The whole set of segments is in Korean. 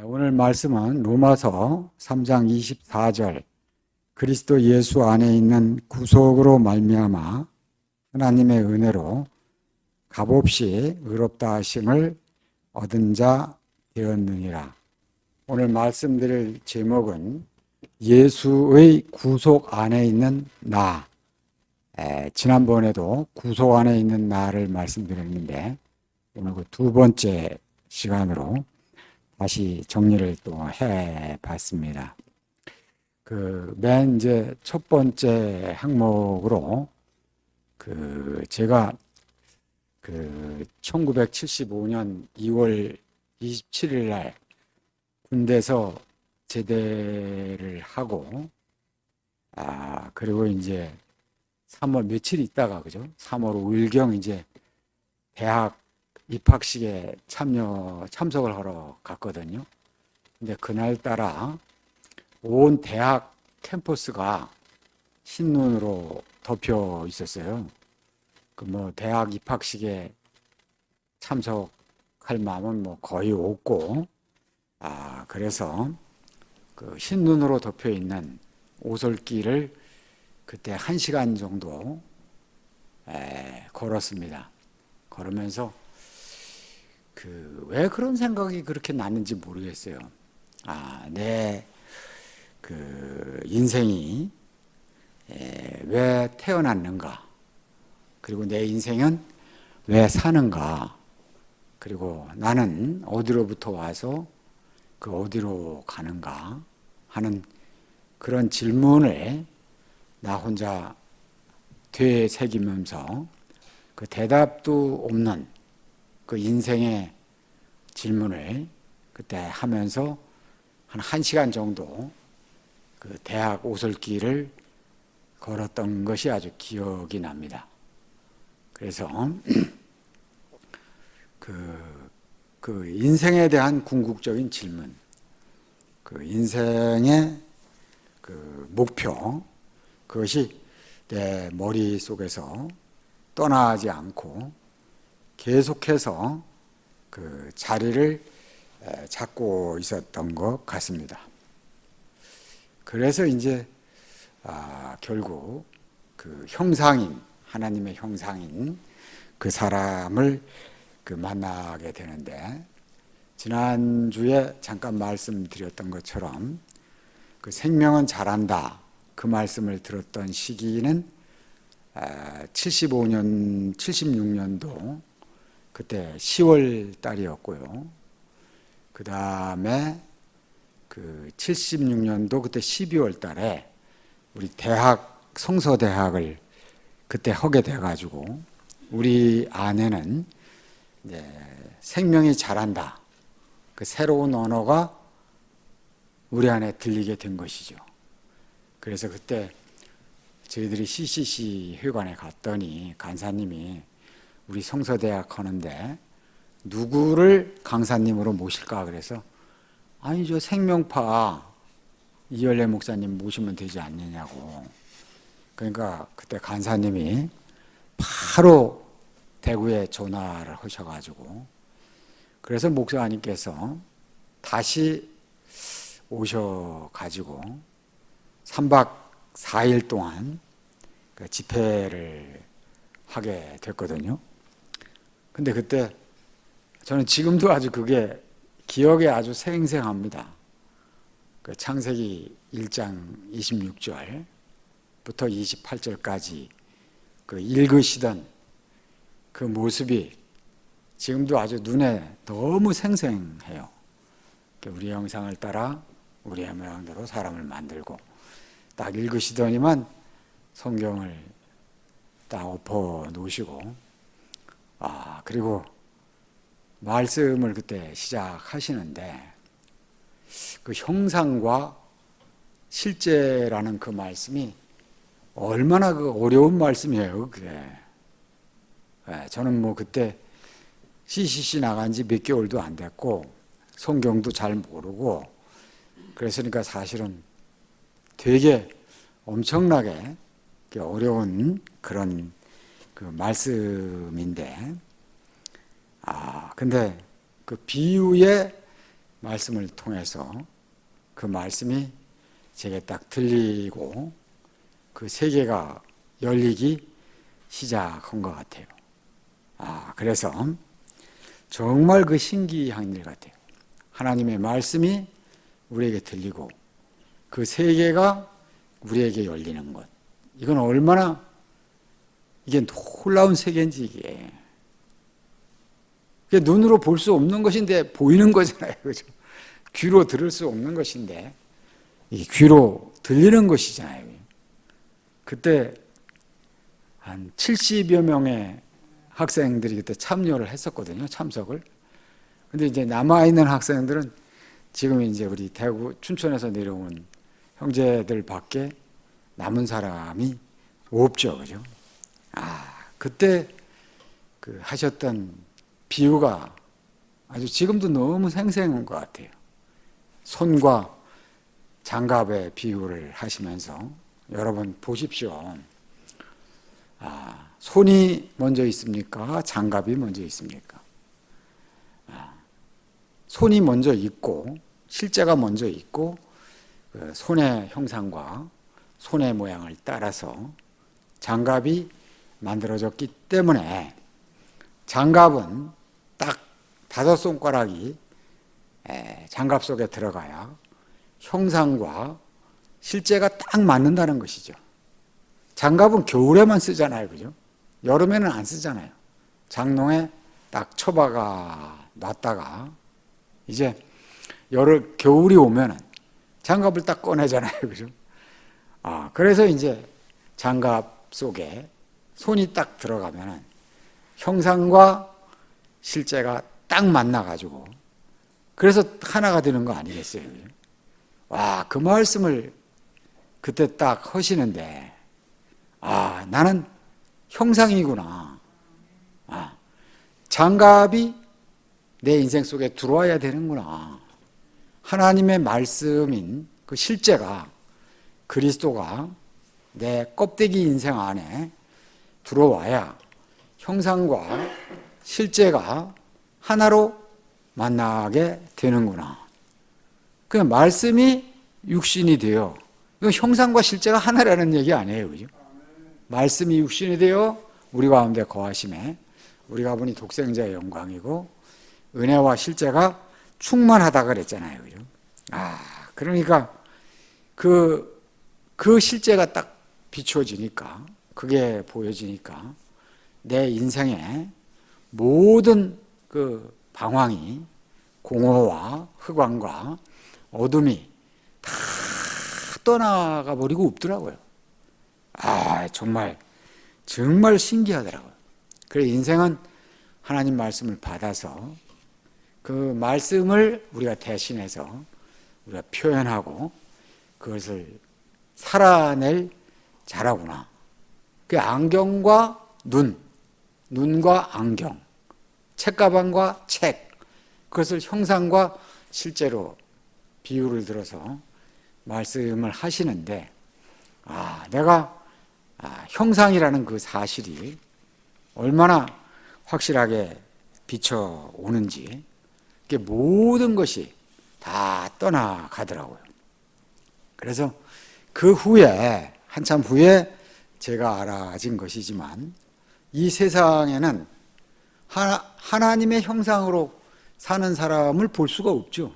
오늘 말씀은 로마서 3장 24절 그리스도 예수 안에 있는 구속으로 말미암아 하나님의 은혜로 값없이 의롭다 하심을 얻은 자 되었느니라. 오늘 말씀드릴 제목은 예수의 구속 안에 있는 나. 지난번에도 구속 안에 있는 나를 말씀드렸는데 오늘 그 두 번째 시간으로 다시 정리를 또 해봤습니다. 맨 이제 첫 번째 항목으로 제가 1975년 2월 27일 날 군대에서 제대를 하고 그리고 이제 3월 며칠 있다가 그죠? 3월 5일경 이제 대학 입학식에 참석을 하러 갔거든요. 근데 그날따라 온 대학 캠퍼스가 흰눈으로 덮여 있었어요. 대학 입학식에 참석할 마음은 거의 없고, 그래서 그 흰눈으로 덮여 있는 오솔길을 그때 1시간 정도 걸었습니다. 걸으면서 왜 그런 생각이 그렇게 났는지 모르겠어요. 내 인생이 왜 태어났는가? 그리고 내 인생은 왜 사는가? 그리고 나는 어디로부터 와서 어디로 가는가? 하는 그런 질문을 나 혼자 되새기면서 그 대답도 없는 그 인생의 질문을 그때 하면서 한 1시간 정도 그 대학 오솔길을 걸었던 것이 아주 기억이 납니다. 그래서 그 인생에 대한 궁극적인 질문, 인생의 목표, 그것이 내 머릿속에서 떠나지 않고 계속해서 그 자리를 잡고 있었던 것 같습니다. 그래서 이제 결국 하나님의 형상인 그 사람을 만나게 되는데, 지난주에 잠깐 말씀드렸던 것처럼 생명은 잘한다 그 말씀을 들었던 시기는 76년도 그때 10월 달이었고요. 그 다음에 76년도 그때 12월 달에 우리 성서대학을 그때 하게 돼가지고 우리 안에는 이제 생명이 자란다. 그 새로운 언어가 우리 안에 들리게 된 것이죠. 그래서 그때 저희들이 CCC 회관에 갔더니 간사님이 우리 성서대학 하는데 누구를 강사님으로 모실까 그래서 저 생명파 이열래 목사님 모시면 되지 않느냐고. 그러니까 그때 간사님이 바로 대구에 전화를 하셔가지고 그래서 목사님께서 다시 오셔가지고 3박 4일 동안 집회를 하게 됐거든요. 근데 그때 저는 지금도 아주 그게 기억에 아주 생생합니다. 창세기 1장 26절부터 28절까지 읽으시던 그 모습이 지금도 아주 눈에 너무 생생해요. 우리 형상을 따라 우리의 모양대로 사람을 만들고 딱 읽으시더니만 성경을 딱 엎어 놓으시고 그리고 말씀을 그때 시작하시는데 그 형상과 실제라는 그 말씀이 얼마나 어려운 말씀이에요, 그게. 저는 그때 CCC 나간 지 몇 개월도 안 됐고 성경도 잘 모르고 그랬으니까 사실은 되게 엄청나게 어려운 그런 말씀인데 근데 그 비유의 말씀을 통해서 그 말씀이 제게 딱 들리고 그 세계가 열리기 시작한 것 같아요. 그래서 정말 그 신기한 일 같아요. 하나님의 말씀이 우리에게 들리고 그 세계가 우리에게 열리는 것. 이건 얼마나 이게 놀라운 세계인지 이게. 눈으로 볼 수 없는 것인데 보이는 거잖아요. 그죠? 귀로 들을 수 없는 것인데 이게 귀로 들리는 것이잖아요. 그때 한 70여 명의 학생들이 그때 참여를 했었거든요. 참석을. 근데 이제 남아있는 학생들은 지금 이제 우리 대구 춘천에서 내려온 형제들 밖에 남은 사람이 없죠. 그죠? 그때 그 하셨던 비유가 아주 지금도 너무 생생한 것 같아요. 손과 장갑의 비유를 하시면서 여러분 보십시오. 손이 먼저 있습니까? 장갑이 먼저 있습니까? 손이 먼저 있고 실제가 먼저 있고 그 손의 형상과 손의 모양을 따라서 장갑이 만들어졌기 때문에 장갑은 딱 5손가락이 장갑 속에 들어가야 형상과 실제가 딱 맞는다는 것이죠. 장갑은 겨울에만 쓰잖아요. 그죠? 여름에는 안 쓰잖아요. 장롱에 딱 처박아 놨다가 이제 겨울이 오면은 장갑을 딱 꺼내잖아요. 그죠? 그래서 이제 장갑 속에 손이 딱 들어가면은 형상과 실제가 딱 만나가지고 그래서 하나가 되는 거 아니겠어요? 와, 그 말씀을 그때 딱 하시는데 나는 형상이구나. 장갑이 내 인생 속에 들어와야 되는구나. 하나님의 말씀인 그 실제가 그리스도가 내 껍데기 인생 안에 들어와야 형상과 실제가 하나로 만나게 되는구나. 그 말씀이 육신이 되어 이거 형상과 실제가 하나라는 얘기 아니에요. 그죠? 말씀이 육신이 되어 우리 가운데 거하심에 우리가 보니 독생자의 영광이고 은혜와 실제가 충만하다 그랬잖아요. 그죠? 그러니까 그 실제가 딱 비추어지니까 그게 보여지니까 내 인생의 모든 그 방황이 공허와 흑암과 어둠이 다 떠나가 버리고 없더라고요. 정말 신기하더라고요. 그래서 인생은 하나님 말씀을 받아서 그 말씀을 우리가 대신해서 우리가 표현하고 그것을 살아낼 자라구나. 그 안경과 눈과 안경, 책가방과 책, 그것을 형상과 실제로 비유를 들어서 말씀을 하시는데 내가 형상이라는 그 사실이 얼마나 확실하게 비춰오는지 모든 것이 다 떠나가더라고요. 그래서 그 후에 한참 후에 제가 알아진 것이지만 이 세상에는 하나님의 형상으로 사는 사람을 볼 수가 없죠.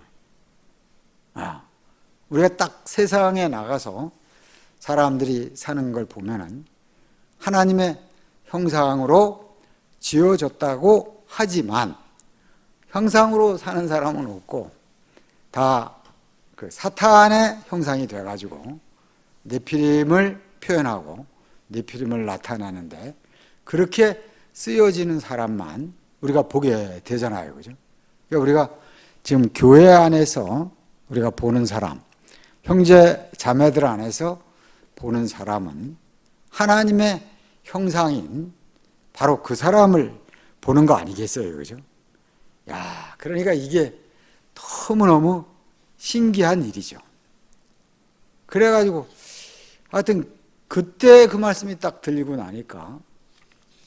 우리가 딱 세상에 나가서 사람들이 사는 걸 보면은 하나님의 형상으로 지어졌다고 하지만 형상으로 사는 사람은 없고 다 그 사탄의 형상이 돼가지고 네피림을 표현하고 네피림을 나타내는데 그렇게 쓰여지는 사람만 우리가 보게 되잖아요. 그죠? 그러니까 우리가 지금 교회 안에서 우리가 보는 사람, 형제 자매들 안에서 보는 사람은 하나님의 형상인 바로 그 사람을 보는 거 아니겠어요. 그죠? 그러니까 이게 너무너무 신기한 일이죠. 그래가지고 하여튼 그때 그 말씀이 딱 들리고 나니까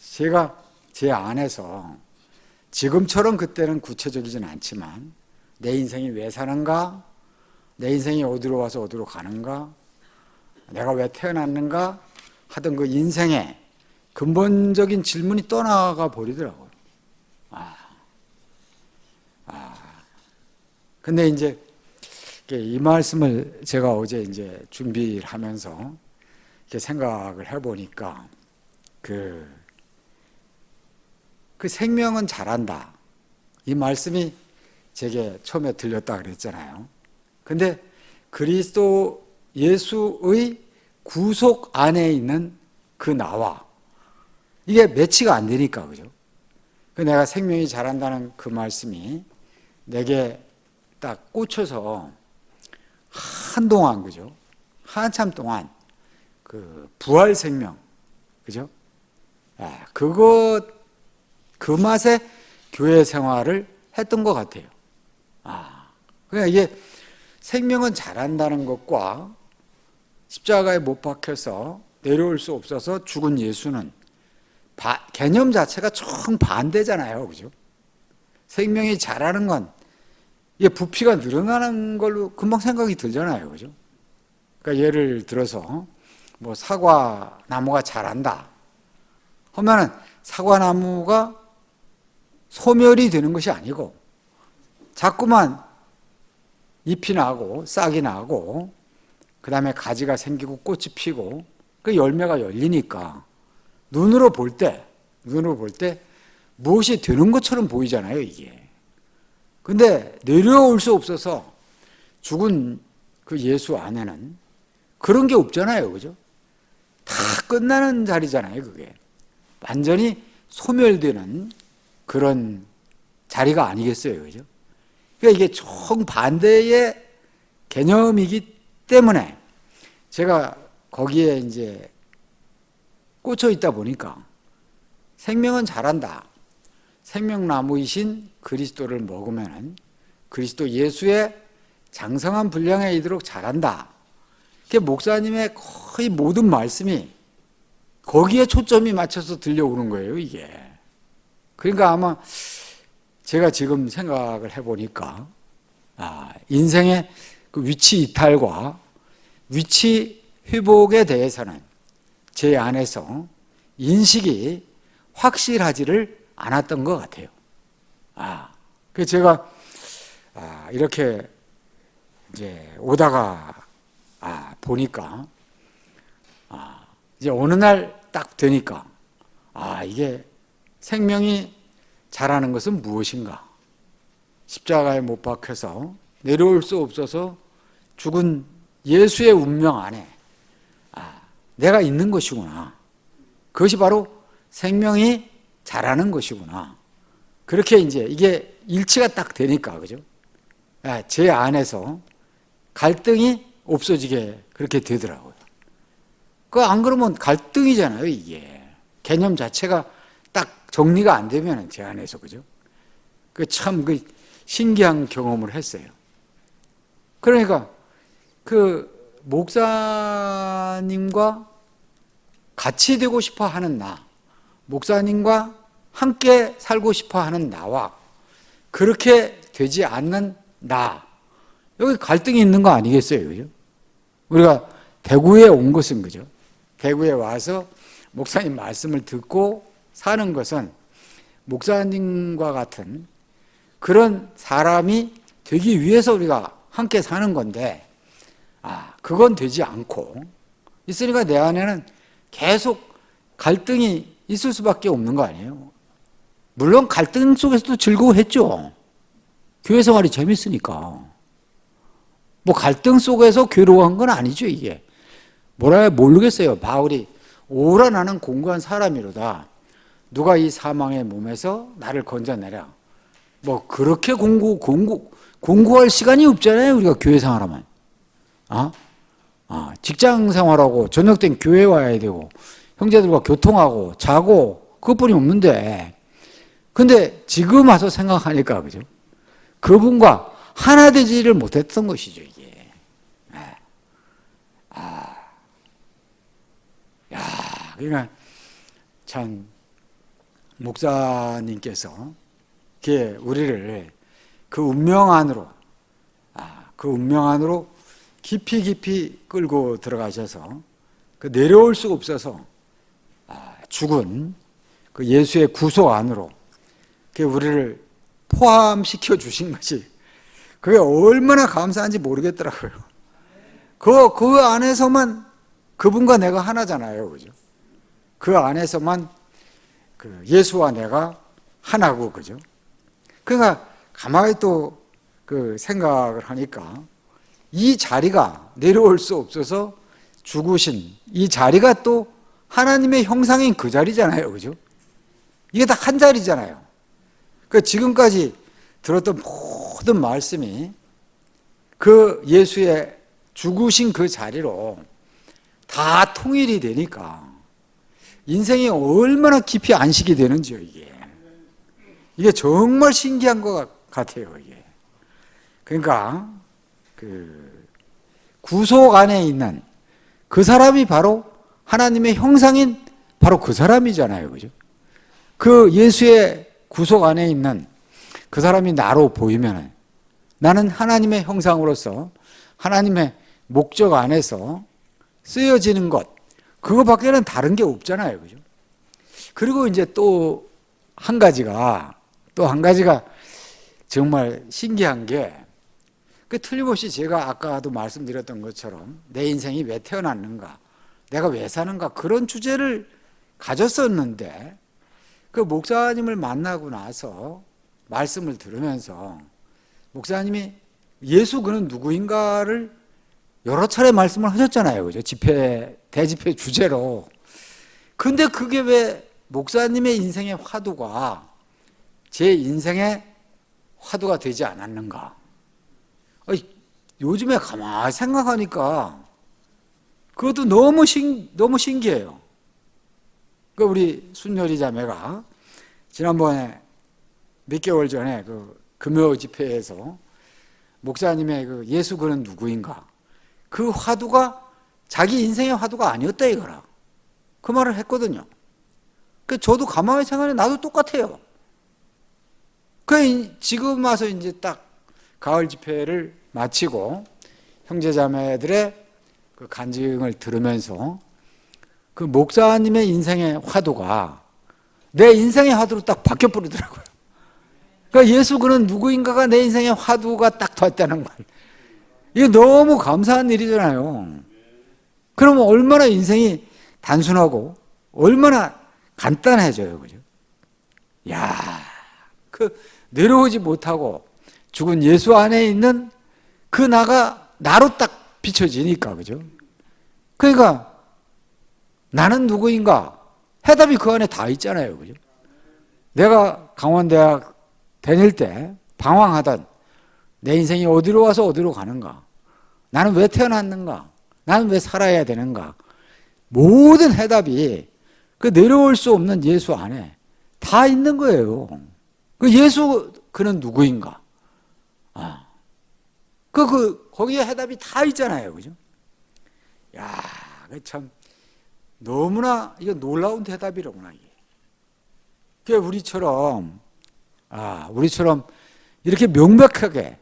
제가 제 안에서 지금처럼 그때는 구체적이진 않지만 내 인생이 왜 사는가? 내 인생이 어디로 와서 어디로 가는가? 내가 왜 태어났는가? 하던 그 인생의 근본적인 질문이 떠나가 버리더라고요. 근데 이제 이 말씀을 제가 어제 이제 준비를 하면서 이렇게 생각을 해보니까 그 생명은 잘한다. 이 말씀이 제게 처음에 들렸다 그랬잖아요. 근데 그리스도 예수의 구속 안에 있는 그 나와 이게 매치가 안 되니까, 그죠? 내가 생명이 잘한다는 그 말씀이 내게 딱 꽂혀서 한동안, 그죠? 한참 동안 그 부활 생명, 그죠? 그 맛에 교회 생활을 했던 것 같아요. 그러니까 이게 생명은 잘한다는 것과 십자가에 못 박혀서 내려올 수 없어서 죽은 예수는 개념 자체가 정반대잖아요. 그죠? 생명이 잘하는 건 이게 부피가 늘어나는 걸로 금방 생각이 들잖아요. 그죠? 그러니까 예를 들어서 뭐 사과 나무가 자란다 하면은 사과 나무가 소멸이 되는 것이 아니고 자꾸만 잎이 나고 싹이 나고 그 다음에 가지가 생기고 꽃이 피고 그 열매가 열리니까 눈으로 볼 때 무엇이 되는 것처럼 보이잖아요, 이게. 근데 내려올 수 없어서 죽은 그 예수 안에는 그런 게 없잖아요, 그죠? 다 끝나는 자리잖아요, 그게. 완전히 소멸되는 그런 자리가 아니겠어요, 그죠? 그러니까 이게 정반대의 개념이기 때문에 제가 거기에 이제 꽂혀 있다 보니까 생명은 잘한다. 생명나무이신 그리스도를 먹으면 그리스도 예수의 장성한 분량에 이르도록 잘한다. 그게 목사님의 거의 모든 말씀이 거기에 초점이 맞춰서 들려오는 거예요, 이게. 그러니까 아마 제가 지금 생각을 해보니까 인생의 그 위치 이탈과 위치 회복에 대해서는 제 안에서 인식이 확실하지를 않았던 것 같아요. 그래서 제가 이렇게 이제 오다가 보니까 이제 어느 날 딱 되니까 이게 생명이 잘하는 것은 무엇인가? 십자가에 못 박혀서 내려올 수 없어서 죽은 예수의 운명 안에 내가 있는 것이구나. 그것이 바로 생명이 잘하는 것이구나. 그렇게 이제 이게 일치가 딱 되니까, 그죠? 제 안에서 갈등이 없어지게 그렇게 되더라고요. 안 그러면 갈등이잖아요, 이게. 개념 자체가 딱 정리가 안 되면 제 안에서, 그죠? 참 신기한 경험을 했어요. 그러니까 그 목사님과 같이 되고 싶어 하는 나, 목사님과 함께 살고 싶어 하는 나와 그렇게 되지 않는 나, 여기 갈등이 있는 거 아니겠어요, 그죠? 우리가 대구에 온 것은, 그죠? 대구에 와서 목사님 말씀을 듣고 사는 것은 목사님과 같은 그런 사람이 되기 위해서 우리가 함께 사는 건데, 그건 되지 않고 있으니까 내 안에는 계속 갈등이 있을 수밖에 없는 거 아니에요. 물론 갈등 속에서도 즐거워했죠. 교회 생활이 재밌으니까. 뭐 갈등 속에서 괴로워한 건 아니죠, 이게. 모르겠어요. 바울이 오라 나는 공고한 사람이로다. 누가 이 사망의 몸에서 나를 건져내랴. 뭐 그렇게 공고할 시간이 없잖아요, 우리가 교회 생활하면. 직장 생활하고 저녁 땐 교회 와야 되고 형제들과 교통하고 자고 그것뿐이 없는데, 근데 지금 와서 생각하니까, 그죠? 그분과 하나 되지를 못했던 것이죠, 이게. 그러니까 참 목사님께서 우리를 그 운명 안으로, 그 운명 안으로 깊이 깊이 끌고 들어가셔서 그 내려올 수 없어서 죽은 그 예수의 구속 안으로 우리를 포함시켜 주신 것이, 그게 얼마나 감사한지 모르겠더라고요. 그 안에서만 그분과 내가 하나잖아요. 그죠? 그 안에서만 그 예수와 내가 하나고, 그죠? 그러니까 가만히 또 그 생각을 하니까 이 자리가 내려올 수 없어서 죽으신 이 자리가 또 하나님의 형상인 그 자리잖아요. 그죠? 이게 다 한 자리잖아요. 그 지금까지 들었던 모든 말씀이 그 예수의 죽으신 그 자리로 다 통일이 되니까 인생이 얼마나 깊이 안식이 되는지요, 이게 정말 신기한 것 같아요, 이게. 그러니까 그 구속 안에 있는 그 사람이 바로 하나님의 형상인 바로 그 사람이잖아요, 그죠? 그 예수의 구속 안에 있는 그 사람이 나로 보이면 나는 하나님의 형상으로서 하나님의 목적 안에서 쓰여지는 것, 그거밖에는 다른 게 없잖아요, 그죠? 그리고 이제 또 한 가지가 정말 신기한 게, 그 틀림없이 제가 아까도 말씀드렸던 것처럼 내 인생이 왜 태어났는가, 내가 왜 사는가, 그런 주제를 가졌었는데 그 목사님을 만나고 나서 말씀을 들으면서 목사님이 예수 그는 누구인가를 여러 차례 말씀을 하셨잖아요, 그죠? 대집회 주제로. 근데 그게 왜 목사님의 인생의 화두가 제 인생의 화두가 되지 않았는가? 요즘에 가만히 생각하니까 그것도 너무 신기해요. 그 우리 순열이 자매가 지난번에 몇 개월 전에 그 금요 집회에서 목사님의 그 예수 그는 누구인가, 그 화두가 자기 인생의 화두가 아니었다 이거라, 그 말을 했거든요. 그 저도 가만히 생각해, 나도 똑같아요. 그 지금 와서 이제 딱 가을 집회를 마치고 형제자매들의 그 간증을 들으면서 그 목사님의 인생의 화두가 내 인생의 화두로 딱 바뀌어 버리더라고요. 그러니까 예수 그는 누구인가가 내 인생의 화두가 딱 됐다는 건, 이게 너무 감사한 일이잖아요. 그러면 얼마나 인생이 단순하고 얼마나 간단해져요, 그죠? 그 내려오지 못하고 죽은 예수 안에 있는 그 나가 나로 딱 비춰지니까, 그죠? 그러니까 나는 누구인가? 해답이 그 안에 다 있잖아요, 그죠? 내가 강원대학 다닐 때 방황하던 내 인생이 어디로 와서 어디로 가는가? 나는 왜 태어났는가? 나는 왜 살아야 되는가? 모든 해답이 그 내려올 수 없는 예수 안에 다 있는 거예요. 그 예수 그는 누구인가? 거기에 해답이 다 있잖아요, 그죠? 참 너무나 이거 놀라운 대답이로구나, 이게. 그 우리처럼 이렇게 명백하게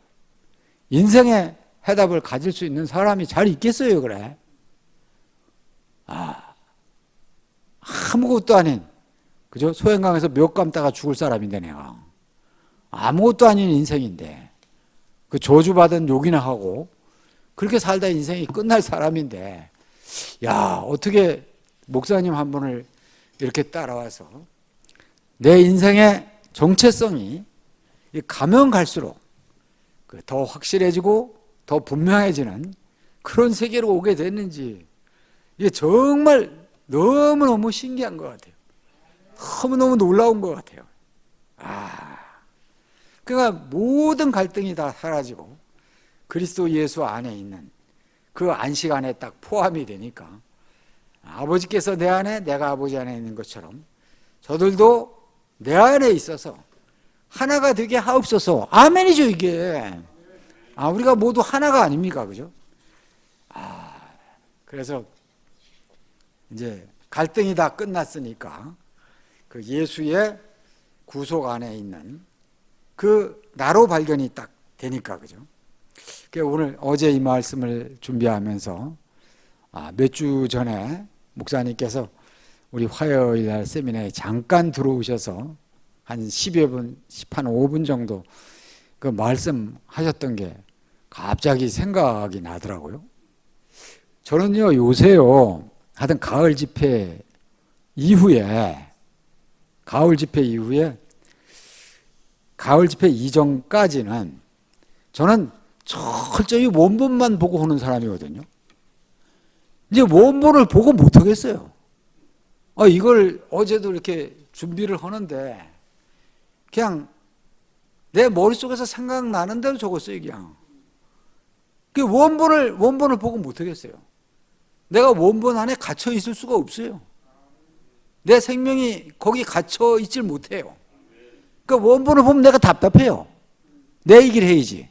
인생의 해답을 가질 수 있는 사람이 잘 있겠어요, 그래? 아무것도 아닌, 그죠? 소행강에서 몇 감다가 죽을 사람인데 내가 아무것도 아닌 인생인데 그 저주받은 욕이나 하고 그렇게 살다 인생이 끝날 사람인데, 어떻게 목사님 한 분을 이렇게 따라와서 내 인생의 정체성이 가면 갈수록 더 확실해지고 더 분명해지는 그런 세계로 오게 됐는지, 이게 정말 너무너무 신기한 것 같아요. 너무너무 놀라운 것 같아요. 그러니까 모든 갈등이 다 사라지고 그리스도 예수 안에 있는 그 안식 안에 딱 포함이 되니까, 아버지께서 내 안에 내가 아버지 안에 있는 것처럼 저들도 내 안에 있어서 하나가 되게 하옵소서. 아멘이죠, 이게. 우리가 모두 하나가 아닙니까, 그죠? 그래서 이제 갈등이 다 끝났으니까 그 예수의 구속 안에 있는 그 나로 발견이 딱 되니까, 그죠? 오늘 어제 이 말씀을 준비하면서 몇 주 전에 목사님께서 우리 화요일 날 세미나에 잠깐 들어오셔서 한 10여 분, 한 5분 정도 그 말씀하셨던 게 갑자기 생각이 나더라고요. 저는요, 요새요, 하여튼 가을 집회 이후에 가을 집회 이전까지는 저는 철저히 원본만 보고 오는 사람이거든요. 이제 원본을 보고 못하겠어요. 이걸 어제도 이렇게 준비를 하는데 그냥 내 머릿속에서 생각나는 대로 적었어요, 그냥. 그 원본을 보고 못하겠어요. 내가 원본 안에 갇혀 있을 수가 없어요. 내 생명이 거기 갇혀 있질 못해요. 그 원본을 보면 내가 답답해요. 내 얘기를 해야지.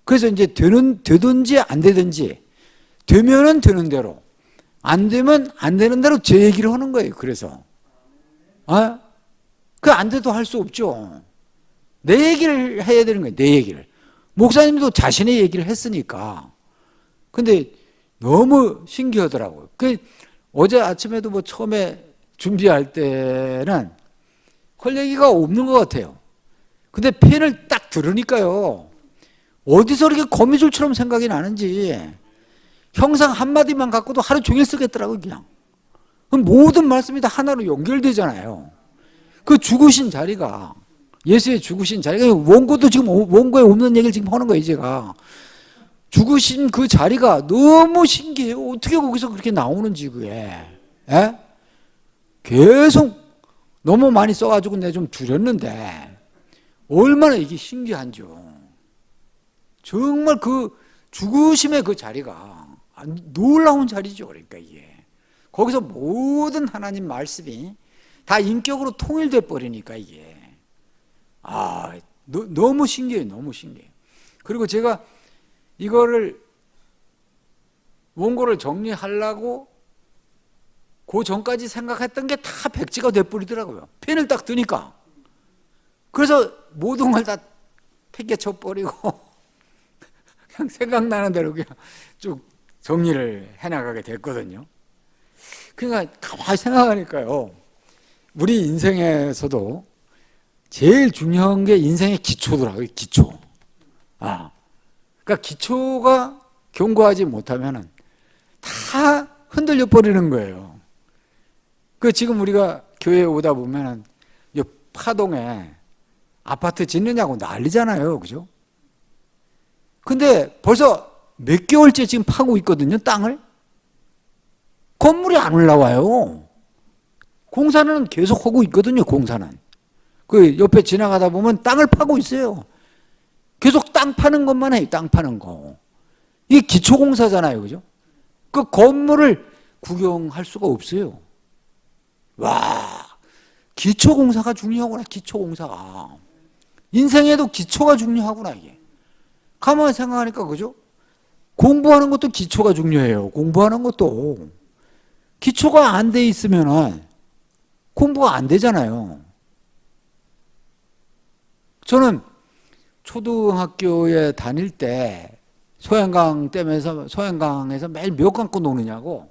그래서 이제 되든지 안 되든지, 되면은 되는 대로, 안 되면 안 되는 대로 제 얘기를 하는 거예요. 그래서 그 안 돼도 할 수 없죠. 내 얘기를 해야 되는 거예요. 내 얘기를. 목사님도 자신의 얘기를 했으니까. 근데 너무 신기하더라고요. 어제 아침에도 뭐 처음에 준비할 때는 할 얘기가 없는 것 같아요. 근데 펜을 딱 들으니까요, 어디서 이렇게 거미줄처럼 생각이 나는지 형상 한마디만 갖고도 하루 종일 쓰겠더라고요, 그냥. 그럼 모든 말씀이 다 하나로 연결되잖아요. 그 죽으신 자리가, 예수의 죽으신 자리가, 원고도 지금 원고에 없는 얘기를 지금 하는 거예요, 제가. 죽으신 그 자리가 너무 신기해요. 어떻게 거기서 그렇게 나오는지, 그게. 예? 계속 너무 많이 써가지고 내가 좀 줄였는데, 얼마나 이게 신기한지요. 정말 그 죽으심의 그 자리가 놀라운 자리죠. 그러니까 이게. 거기서 모든 하나님 말씀이 다 인격으로 통일돼 버리니까 이게. 너무 신기해요. 너무 신기해요. 그리고 제가 이거를 원고를 정리하려고 그 전까지 생각했던 게 다 백지가 돼버리더라고요. 펜을 딱 드니까. 그래서 모든 걸 다 팽개쳐버리고 그냥 생각나는 대로 그냥 쭉 정리를 해나가게 됐거든요. 그러니까 가만히 생각하니까요, 우리 인생에서도 제일 중요한 게 인생의 기초더라고요. 기초. 그러니까 기초가 견고하지 못하면은 다 흔들려 버리는 거예요. 지금 우리가 교회에 오다 보면은 이 파동에 아파트 짓느냐고 난리잖아요. 그죠? 근데 벌써 몇 개월째 지금 파고 있거든요, 땅을. 건물이 안 올라와요. 공사는 계속 하고 있거든요, 공사는. 옆에 지나가다 보면 땅을 파고 있어요. 계속 땅 파는 것만 해요, 땅 파는 거. 이게 기초공사잖아요, 그죠? 그 건물을 구경할 수가 없어요. 와, 기초공사가 중요하구나, 기초공사가. 인생에도 기초가 중요하구나, 이게. 가만히 생각하니까, 그죠? 공부하는 것도 기초가 중요해요. 공부하는 것도. 기초가 안 돼 있으면 공부가 안 되잖아요. 저는 초등학교에 다닐 때 소양강에서 매일 몇 감고 노느냐고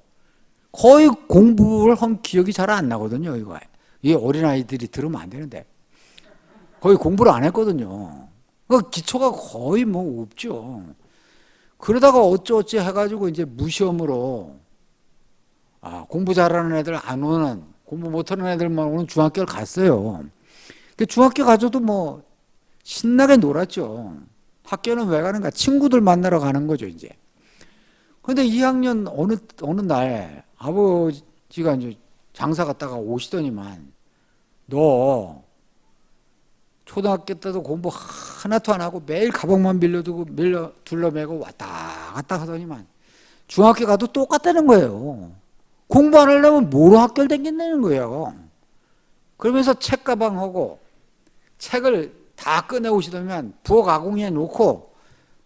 거의 공부를 한 기억이 잘 안 나거든요. 이게 어린아이들이 들으면 안 되는데. 거의 공부를 안 했거든요. 기초가 거의 뭐 없죠. 그러다가 어쩌어찌 해가지고 이제 무시험으로 공부 잘하는 애들 안 오는, 공부 못하는 애들만 오는 중학교를 갔어요. 중학교 가서도 뭐 신나게 놀았죠. 학교는 왜 가는가? 친구들 만나러 가는 거죠, 이제. 근데 2학년 어느 날 아버지가 이제 장사 갔다가 오시더니만, 너 초등학교 때도 공부 하나도 안 하고 매일 가방만 둘러매고 왔다 갔다 하더니만 중학교 가도 똑같다는 거예요. 공부 안 하려면 뭐로 학교를 다닌다는 거예요. 그러면서 책가방하고 책을 다 꺼내오시더니만 부엌 아궁이에 놓고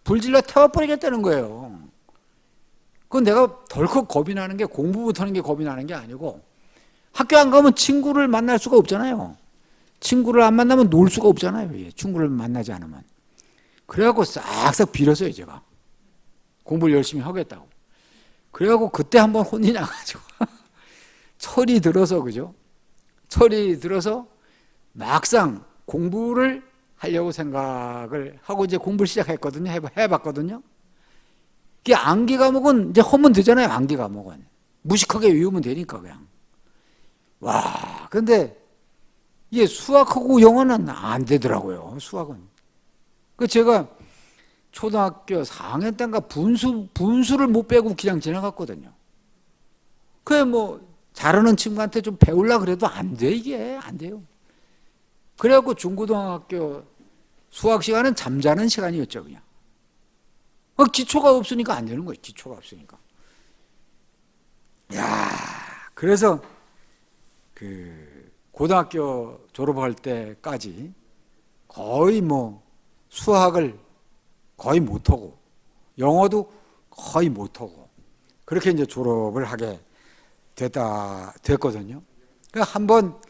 불질러 태워버리겠다는 거예요. 그건 내가 덜컥 겁이 나는 게, 공부 못하는 게 겁이 나는 게 아니고, 학교 안 가면 친구를 만날 수가 없잖아요. 친구를 안 만나면 놀 수가 없잖아요. 예, 친구를 만나지 않으면. 그래갖고 싹싹 빌었어요, 제가. 공부를 열심히 하겠다고. 그래갖고 그때 한번 혼이 나가지고 철이 들어서, 그죠? 철이 들어서 막상 공부를 하려고 생각을 하고 이제 공부를 시작했거든요. 해봤거든요. 이게 암기 과목은 이제 하면 되잖아요. 암기 과목은. 무식하게 외우면 되니까 그냥. 와, 근데 이게 수학하고 영어는 안 되더라고요. 수학은. 그 제가 초등학교 4학년 때인가 분수를 못 빼고 그냥 지나갔거든요. 그게 뭐 잘하는 친구한테 좀 배우려고 그래도 안 돼, 이게. 안 돼요. 그래갖고 중고등학교 수학 시간은 잠자는 시간이었죠, 그냥. 기초가 없으니까 안 되는 거예요. 기초가 없으니까. 야, 그래서 그 고등학교 졸업할 때까지 거의 뭐 수학을 거의 못하고 영어도 거의 못하고 그렇게 이제 졸업을 하게 됐거든요. 그러니까 한번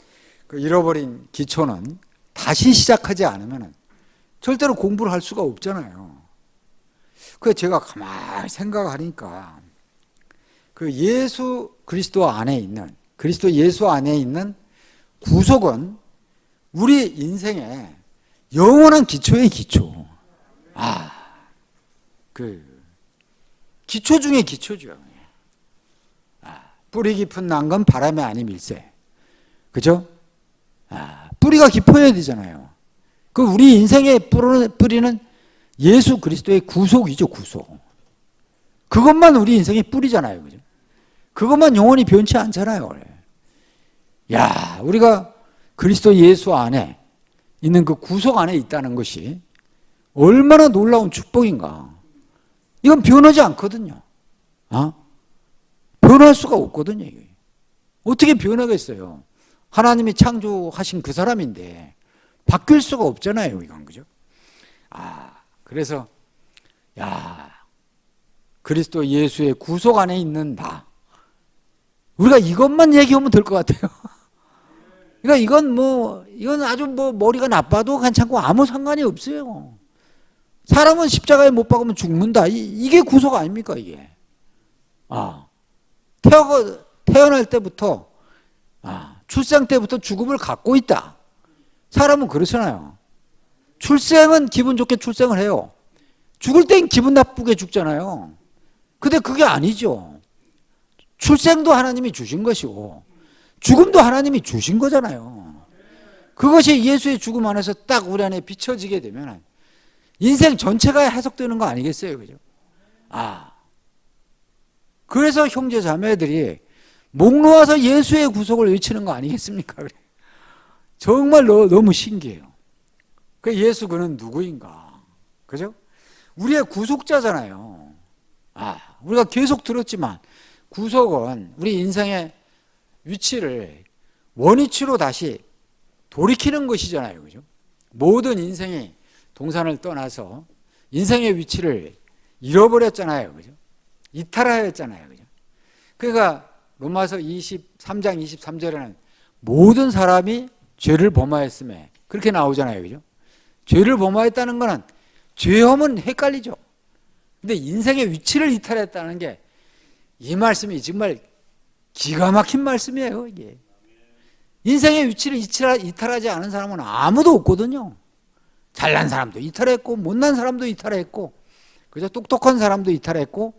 그 잃어버린 기초는 다시 시작하지 않으면 절대로 공부를 할 수가 없잖아요. 그래서 제가 가만히 생각하니까 그 예수 그리스도 안에 있는, 그리스도 예수 안에 있는 구속은 우리 인생의 영원한 기초의 기초. 그 기초 중에 기초죠. 뿌리 깊은 난건 바람에 아님일세. 그죠? 뿌리가 깊어야 되잖아요. 그 우리 인생의 뿌리는 예수 그리스도의 구속이죠, 구속. 그것만 우리 인생의 뿌리잖아요. 그죠? 그것만 영원히 변치 않잖아요. 야, 우리가 그리스도 예수 안에 있는 그 구속 안에 있다는 것이 얼마나 놀라운 축복인가. 이건 변하지 않거든요. 변할 수가 없거든요. 이게. 어떻게 변하겠어요? 하나님이 창조하신 그 사람인데 바뀔 수가 없잖아요. 이건, 그죠? 그래서 그리스도 예수의 구속 안에 있는 나. 우리가 이것만 얘기하면 될 것 같아요. 그러니까 이건 아주 뭐 머리가 나빠도 괜찮고 아무 상관이 없어요. 사람은 십자가에 못 박으면 죽는다. 이게 구속 아닙니까, 이게? 태어날 때부터, 출생 때부터 죽음을 갖고 있다. 사람은 그렇잖아요. 출생은 기분 좋게 출생을 해요. 죽을 땐 기분 나쁘게 죽잖아요. 근데 그게 아니죠. 출생도 하나님이 주신 것이고 죽음도 하나님이 주신 거잖아요. 그것이 예수의 죽음 안에서 딱 우리 안에 비춰지게 되면 인생 전체가 해석되는 거 아니겠어요? 그죠? 그래서 형제 자매들이 목 놓아서 예수의 구속을 외치는 거 아니겠습니까? 정말 너무 신기해요. 그 예수 그는 누구인가? 그죠? 우리의 구속자잖아요. 우리가 계속 들었지만 구속은 우리 인생의 위치를 원위치로 다시 돌이키는 것이잖아요. 그죠? 모든 인생이 동산을 떠나서 인생의 위치를 잃어버렸잖아요. 그죠? 이탈하였잖아요. 그죠? 그러니까 로마서 23장 23절에는 모든 사람이 죄를 범하였음에 그렇게 나오잖아요. 그죠? 죄를 범하였다는 거는 죄험은 헷갈리죠. 근데 인생의 위치를 이탈했다는 게 이 말씀이 정말 기가 막힌 말씀이에요. 이게 인생의 위치를 이탈하지 않은 사람은 아무도 없거든요. 잘난 사람도 이탈했고 못난 사람도 이탈했고 그죠? 똑똑한 사람도 이탈했고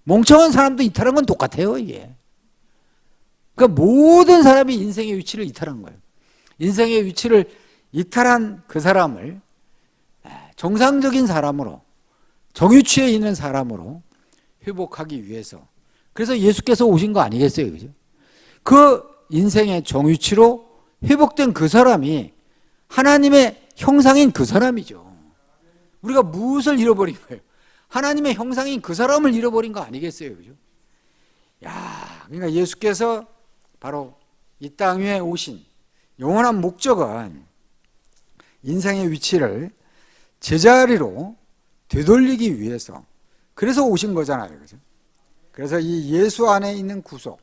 멍청한 사람도 이탈한 건 똑같아요. 이게 그러니까 모든 사람이 인생의 위치를 이탈한 거예요. 인생의 위치를 이탈한 그 사람을 정상적인 사람으로 정위치에 있는 사람으로 회복하기 위해서 그래서 예수께서 오신 거 아니겠어요? 그죠? 그 인생의 정위치로 회복된 그 사람이 하나님의 형상인 그 사람이죠. 우리가 무엇을 잃어버린 거예요? 하나님의 형상인 그 사람을 잃어버린 거 아니겠어요? 그죠? 그러니까 예수께서 바로 이 땅 위에 오신 영원한 목적은 인생의 위치를 제자리로 되돌리기 위해서 그래서 오신 거잖아요. 그죠? 그래서 이 예수 안에 있는 구속,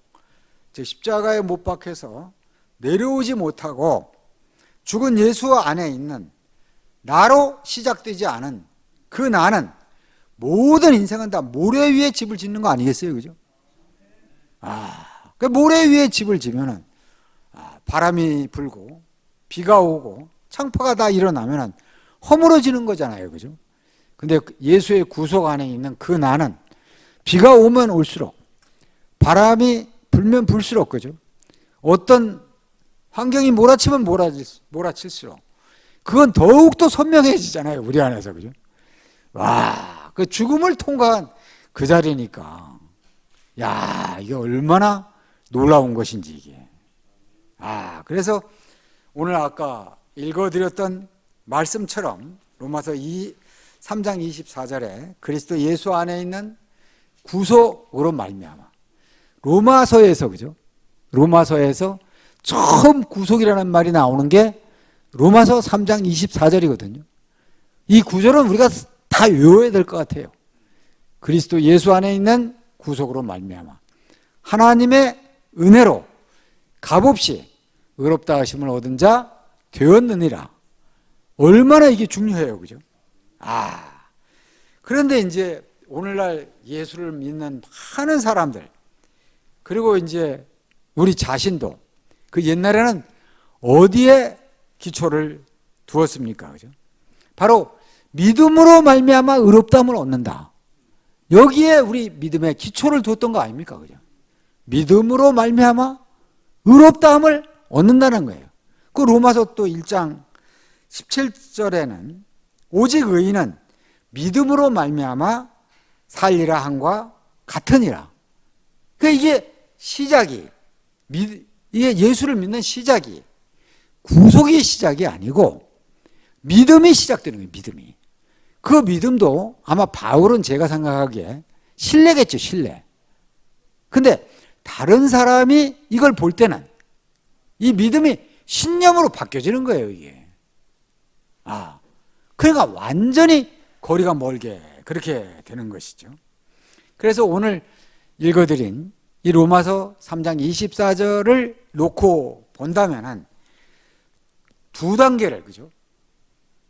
즉 십자가에 못 박혀서 내려오지 못하고 죽은 예수 안에 있는 나로 시작되지 않은 그 나는 모든 인생은 다 모래 위에 집을 짓는 거 아니겠어요? 그죠? 그 모래 위에 집을 지면은 바람이 불고 비가 오고 창파가 다 일어나면은 허물어지는 거잖아요. 그죠? 근데 예수의 구속 안에 있는 그 나는 비가 오면 올수록 바람이 불면 불수록 그죠? 어떤 환경이 몰아치면 몰아칠수록 그건 더욱더 선명해지잖아요. 우리 안에서. 그죠? 와, 그 죽음을 통과한 그 자리니까. 야, 이게 얼마나 놀라운 것인지 이게. 그래서 오늘 아까 읽어드렸던 말씀처럼 로마서 3장 24절에 그리스도 예수 안에 있는 구속으로 말미암아. 로마서에서 그죠? 로마서에서 처음 구속이라는 말이 나오는 게 로마서 3장 24절이거든요. 이 구절은 우리가 다 외워야 될 것 같아요. 그리스도 예수 안에 있는 구속으로 말미암아 하나님의 은혜로 값없이 의롭다 하심을 얻은 자 되었느니라. 얼마나 이게 중요해요. 그죠? 그런데 이제 오늘날 예수를 믿는 많은 사람들, 그리고 이제 우리 자신도 그 옛날에는 어디에 기초를 두었습니까? 그죠? 바로 믿음으로 말미암아 의롭다함을 얻는다. 여기에 우리 믿음의 기초를 두었던 거 아닙니까? 그죠? 믿음으로 말미암아 의롭다함을 얻는다는 거예요. 그 로마서 또 1장 17절에는 오직 의인은 믿음으로 말미암아 살리라 함과 같으니라. 그러니까 이게 시작이, 이게 예수를 믿는 시작이 구속이 시작이 아니고 믿음이 시작되는 거예요. 믿음이. 그 믿음도 아마 바울은 제가 생각하기에 신뢰겠죠. 신뢰. 근데 다른 사람이 이걸 볼 때는 이 믿음이 신념으로 바뀌어지는 거예요. 이게. 그러니까 완전히 거리가 멀게 그렇게 되는 것이죠. 그래서 오늘 읽어드린 이 로마서 3장 24절을 놓고 본다면은 두 단계를, 그죠?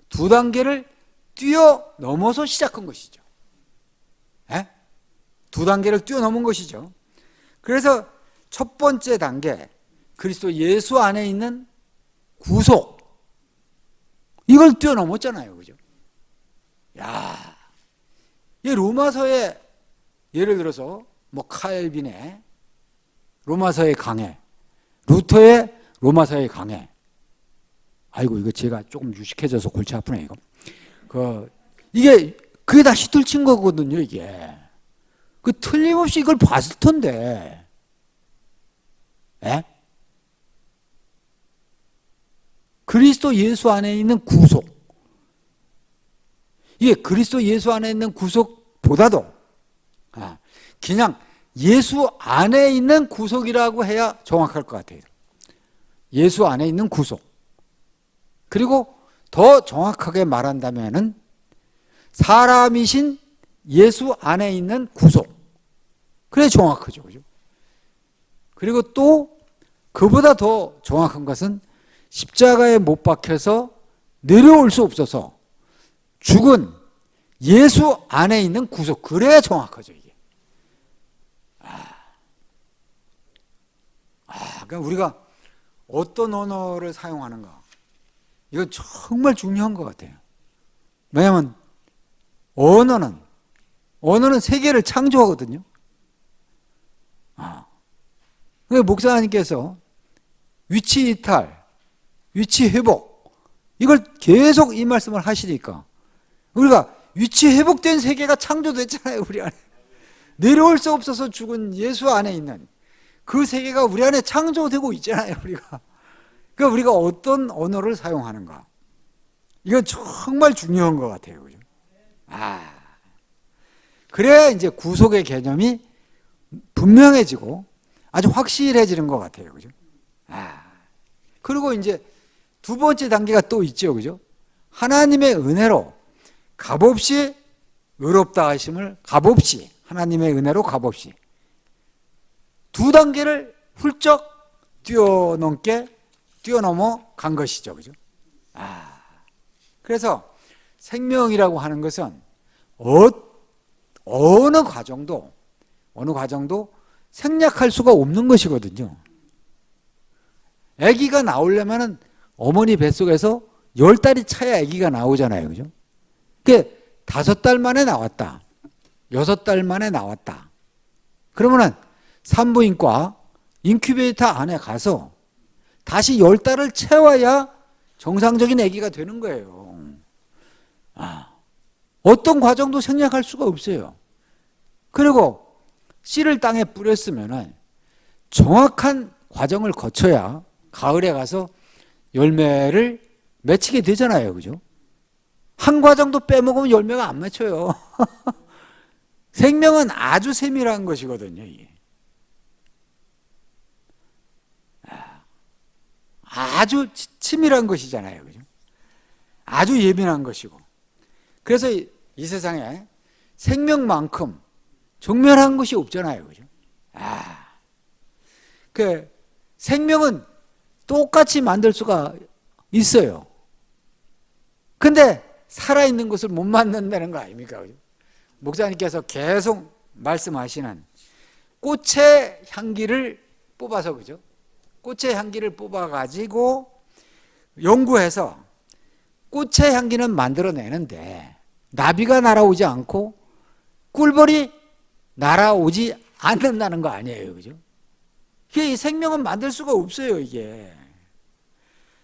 두 단계를 뛰어넘어서 시작한 것이죠. 두 단계를 뛰어넘은 것이죠. 그래서 첫 번째 단계, 그리스도 예수 안에 있는 구속, 이걸 뛰어넘었잖아요. 그죠? 이 로마서에 예를 들어서 뭐 칼빈의 로마서의 강해, 루터의 로마서의 강해. 아이고, 이거 제가 조금 유식해져서 골치 아프네, 이거. 그게 다 시들친 거거든요, 이게. 틀림없이 이걸 봤을 텐데. 그리스도 예수 안에 있는 구속. 이게 그리스도 예수 안에 있는 구속보다도 그냥 예수 안에 있는 구속이라고 해야 정확할 것 같아요. 예수 안에 있는 구속. 그리고 더 정확하게 말한다면은 사람이신 예수 안에 있는 구속. 그래 정확하죠. 그죠? 그리고 또 그보다 더 정확한 것은 십자가에 못 박혀서 내려올 수 없어서 죽은 예수 안에 있는 구속. 그래야 정확하죠, 이게. 그러니까 우리가 어떤 언어를 사용하는가. 이건 정말 중요한 것 같아요. 왜냐하면 언어는 세계를 창조하거든요. 목사님께서 위치 이탈, 위치 회복, 이걸 계속 이 말씀을 하시니까 우리가 위치 회복된 세계가 창조됐잖아요. 우리 안에 내려올 수 없어서 죽은 예수 안에 있는 그 세계가 우리 안에 창조되고 있잖아요. 우리가. 그러니까 우리가 어떤 언어를 사용하는가, 이건 정말 중요한 것 같아요. 그죠? 그래야 이제 구속의 개념이 분명해지고 아주 확실해지는 것 같아요. 그죠? 그리고 이제 두 번째 단계가 또 있죠. 그죠? 하나님의 은혜로 값없이 의롭다 하심을 값없이, 하나님의 은혜로 값없이 두 단계를 훌쩍 뛰어넘어 간 것이죠. 그죠? 그래서 생명이라고 하는 것은 어느 과정도 생략할 수가 없는 것이거든요. 아기가 나오려면은 어머니 뱃속에서 10달이 차야 아기가 나오잖아요. 그죠? 그게 5달 만에 나왔다. 6달 만에 나왔다. 그러면은 산부인과 인큐베이터 안에 가서 다시 10달을 채워야 정상적인 아기가 되는 거예요. 어떤 과정도 생략할 수가 없어요. 그리고 씨를 땅에 뿌렸으면 정확한 과정을 거쳐야 가을에 가서 열매를 맺히게 되잖아요. 그죠? 한 과정도 빼먹으면 열매가 안 맺혀요. 생명은 아주 세밀한 것이거든요. 이게. 아주 치밀한 것이잖아요. 그죠? 아주 예민한 것이고. 그래서 이 세상에 생명만큼 정멸한 것이 없잖아요. 그죠? 그 생명은 똑같이 만들 수가 있어요. 근데 살아있는 것을 못 만든다는 거 아닙니까? 그죠? 목사님께서 계속 말씀하시는 꽃의 향기를 뽑아서, 그죠? 꽃의 향기를 뽑아가지고 연구해서 꽃의 향기는 만들어내는데 나비가 날아오지 않고 꿀벌이 날아오지 않는다는 거 아니에요. 그죠? 이게 생명은 만들 수가 없어요. 이게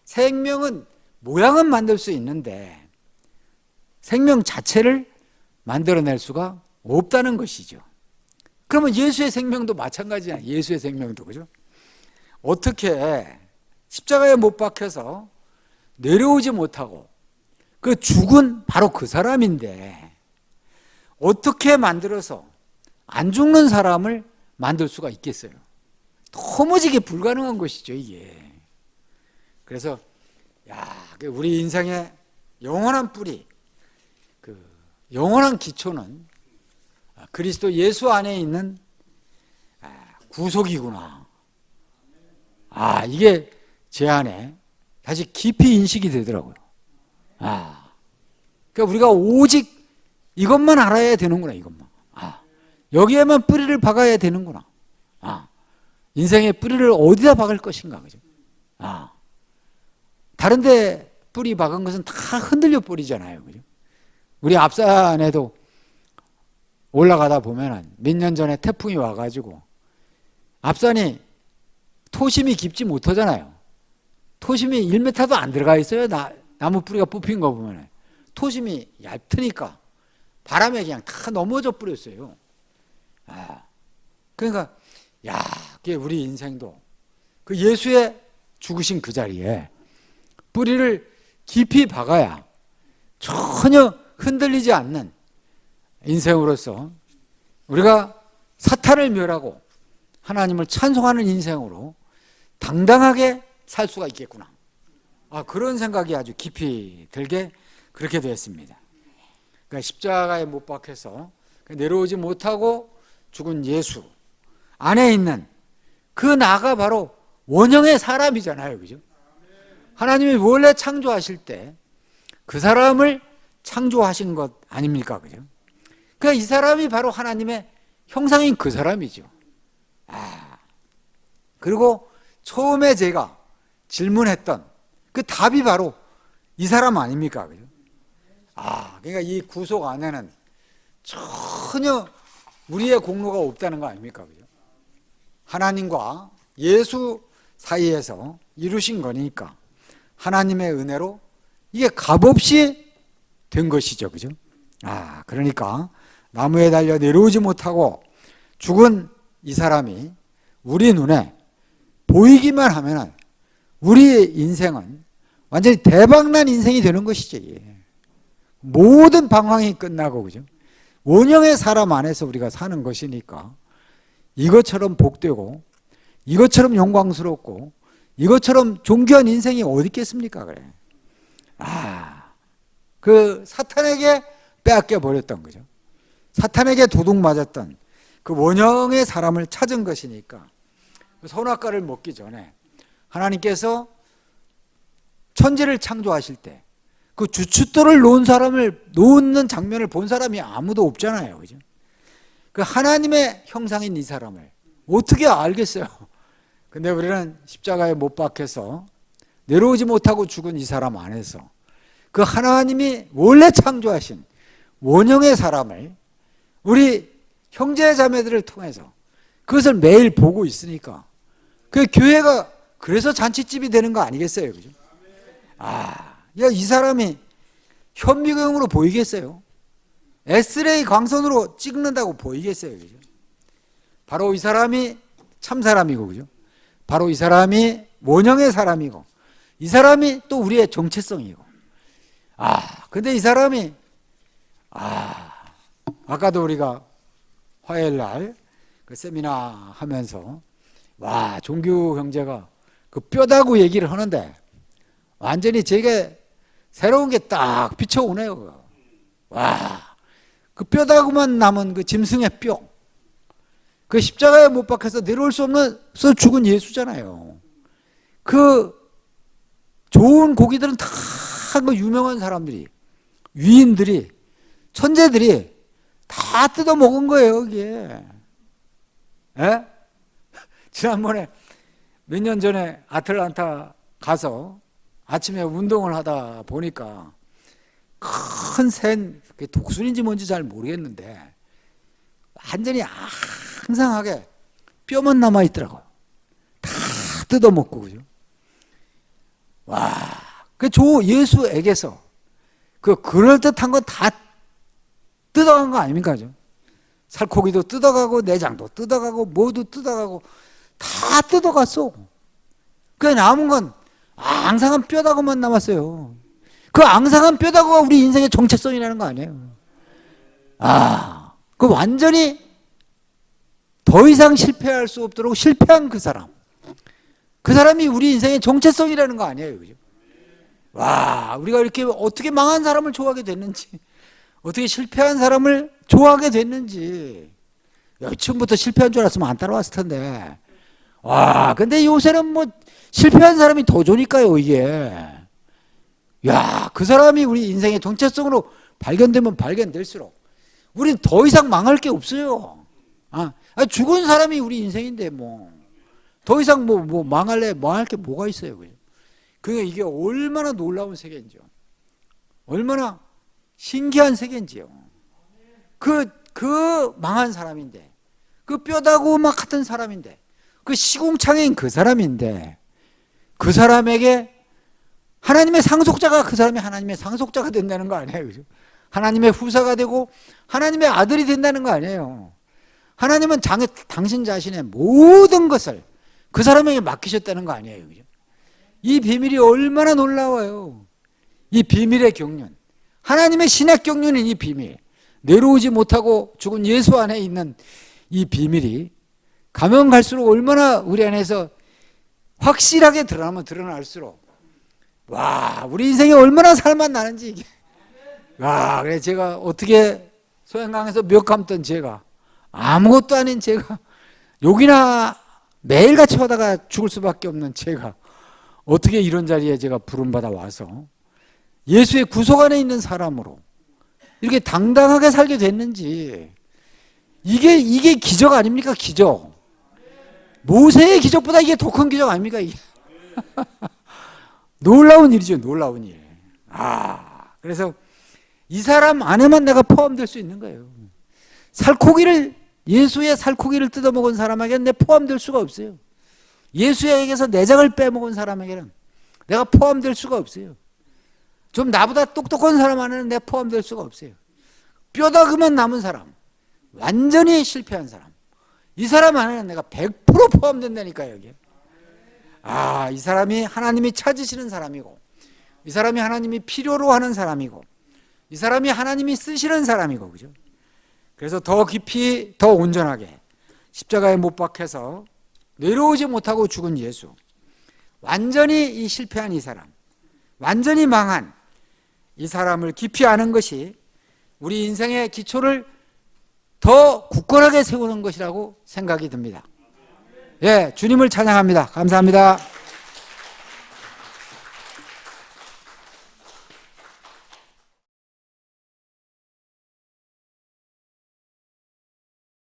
생명은 모양은 만들 수 있는데 생명 자체를 만들어낼 수가 없다는 것이죠. 그러면 예수의 생명도 마찬가지야. 예수의 생명도. 그죠? 어떻게 십자가에 못 박혀서 내려오지 못하고 그 죽은 바로 그 사람인데 어떻게 만들어서 안 죽는 사람을 만들 수가 있겠어요? 도무지 불가능한 것이죠, 이게. 그래서 우리 인생의 영원한 뿌리, 그 영원한 기초는 그리스도 예수 안에 있는 구속이구나. 이게 제 안에 다시 깊이 인식이 되더라고요. 그러니까 우리가 오직 이것만 알아야 되는구나, 이것만. 여기에만 뿌리를 박아야 되는구나. 인생의 뿌리를 어디다 박을 것인가, 그죠? 다른 데 뿌리 박은 것은 다 흔들려 버리잖아요, 그죠? 우리 앞산에도 올라가다 보면은 몇 년 전에 태풍이 와가지고 앞산이 토심이 깊지 못하잖아요. 토심이 1m도 안 들어가 있어요. 나무 뿌리가 뽑힌 거 보면 토심이 얇으니까 바람에 그냥 다 넘어져 버렸어요. 그러니까 그게 우리 인생도 그 예수의 죽으신 그 자리에 뿌리를 깊이 박아야 전혀 흔들리지 않는 인생으로서 우리가 사탄을 멸하고 하나님을 찬송하는 인생으로 당당하게 살 수가 있겠구나. 그런 생각이 아주 깊이 들게 그렇게 되었습니다. 그러니까 십자가에 못 박혀서 내려오지 못하고 죽은 예수 안에 있는 그 나가 바로 원형의 사람이잖아요. 그죠? 하나님이 원래 창조하실 때 그 사람을 창조하신 것 아닙니까? 그죠? 그러니까 이 사람이 바로 하나님의 형상인 그 사람이죠. 그리고 처음에 제가 질문했던 그 답이 바로 이 사람 아닙니까? 그죠? 그러니까 이 구속 안에는 전혀 우리의 공로가 없다는 거 아닙니까? 그죠? 하나님과 예수 사이에서 이루신 거니까 하나님의 은혜로 이게 값없이 된 것이죠. 그죠? 그러니까 나무에 달려 내려오지 못하고 죽은 이 사람이 우리 눈에 보이기만 하면 우리의 인생은 완전히 대박난 인생이 되는 것이죠. 모든 방황이 끝나고, 그죠? 원형의 사람 안에서 우리가 사는 것이니까 이것처럼 복되고 이것처럼 영광스럽고 이것처럼 존귀한 인생이 어디 있겠습니까? 그래. 그 사탄에게 빼앗겨 버렸던 거죠. 사탄에게 도둑 맞았던 그 원형의 사람을 찾은 것이니까 선악과를 먹기 전에 하나님께서 천지를 창조하실 때 그 주춧돌을 놓는 장면을 본 사람이 아무도 없잖아요. 그죠? 그 하나님의 형상인 이 사람을 어떻게 알겠어요? 근데 우리는 십자가에 못 박혀서 내려오지 못하고 죽은 이 사람 안에서 그 하나님이 원래 창조하신 원형의 사람을 우리 형제 자매들을 통해서 그것을 매일 보고 있으니까 그 교회가 그래서 잔치집이 되는 거 아니겠어요? 그죠? 이 사람이 현미경으로 보이겠어요? 엑스레이 광선으로 찍는다고 보이겠어요? 그죠? 바로 이 사람이 참 사람이고, 그죠? 바로 이 사람이 원형의 사람이고, 이 사람이 또 우리의 정체성이고. 근데 이 사람이, 아까도 우리가 화요일 날 그 세미나 하면서, 종규 형제가 그 뼈다구 얘기를 하는데, 완전히 제게 새로운 게 딱 비춰오네요. 그 뼈다구만 남은 그 짐승의 뼈. 그 십자가에 못 박혀서 내려올 수 없어서 죽은 예수잖아요. 그 좋은 고기들은 다 그 유명한 사람들이, 위인들이, 천재들이 다 뜯어 먹은 거예요, 이게. 예? 지난번에 몇 년 전에 아틀란타 가서 아침에 운동을 하다 보니까 큰 새, 독수리인지 뭔지 잘 모르겠는데 완전히 앙상하게 뼈만 남아있더라고요. 다 뜯어먹고, 그죠? 그 예수에게서 그 그럴듯한 건 다 뜯어간 거 아닙니까? 그죠? 살코기도 뜯어가고 내장도 뜯어가고 뭐도 뜯어가고 다 뜯어갔어. 그 남은 건 앙상한 뼈다구만 남았어요. 그 앙상한 뼈다구가 우리 인생의 정체성이라는 거 아니에요. 그 완전히 더 이상 실패할 수 없도록 실패한 그 사람. 그 사람이 우리 인생의 정체성이라는 거 아니에요. 그죠? 우리가 이렇게 어떻게 망한 사람을 좋아하게 됐는지, 어떻게 실패한 사람을 좋아하게 됐는지. 처음부터 실패한 줄 알았으면 안 따라왔을 텐데. 근데 요새는 뭐 실패한 사람이 더 좋으니까요, 이게. 그 사람이 우리 인생의 정체성으로 발견되면 발견될수록 우린 더 이상 망할 게 없어요. 죽은 사람이 우리 인생인데 뭐 더 이상 뭐 망할 게 뭐가 있어요. 그러니까 이게 얼마나 놀라운 세계인지요. 얼마나 신기한 세계인지요. 그 망한 사람인데, 그 뼈다구 막 같은 사람인데, 그 시궁창인 그 사람인데, 그 사람에게 하나님의 상속자가, 그 사람이 하나님의 상속자가 된다는 거 아니에요. 그죠? 하나님의 후사가 되고 하나님의 아들이 된다는 거 아니에요. 하나님은 당신 자신의 모든 것을 그 사람에게 맡기셨다는 거 아니에요. 그죠? 이 비밀이 얼마나 놀라워요. 이 비밀의 경륜, 하나님의 신의 경륜인 이 비밀, 내려오지 못하고 죽은 예수 안에 있는 이 비밀이 가면 갈수록 얼마나 우리 안에서 확실하게 드러날수록 우리 인생이 얼마나 살맛 나는지 이게. 그래 제가 어떻게 소양강에서 몇 감던 제가, 아무것도 아닌 제가, 욕이나 매일같이 하다가 죽을 수밖에 없는 제가 어떻게 이런 자리에 제가 부름받아 와서 예수의 구속 안에 있는 사람으로 이렇게 당당하게 살게 됐는지, 이게 기적 아닙니까? 기적. 모세의 기적보다 이게 더 큰 기적 아닙니까? 이게. 놀라운 일이죠. 놀라운 일. 그래서 이 사람 안에만 내가 포함될 수 있는 거예요. 예수의 살코기를 뜯어먹은 사람에게는 내가 포함될 수가 없어요. 예수에게서 내장을 빼먹은 사람에게는 내가 포함될 수가 없어요. 좀 나보다 똑똑한 사람 안에는 내가 포함될 수가 없어요. 뼈다귀만 남은 사람, 완전히 실패한 사람, 이 사람 안에는 내가 100% 포함된다니까요. 여기. 이 사람이 하나님이 찾으시는 사람이고, 이 사람이 하나님이 필요로 하는 사람이고, 이 사람이 하나님이 쓰시는 사람이고, 그죠? 그래서 더 깊이, 더 온전하게 십자가에 못 박혀서 내려오지 못하고 죽은 예수, 완전히 이 실패한 이 사람, 완전히 망한 이 사람을 깊이 아는 것이 우리 인생의 기초를 더 굳건하게 세우는 것이라고 생각이 듭니다. 주님을 찬양합니다. 감사합니다.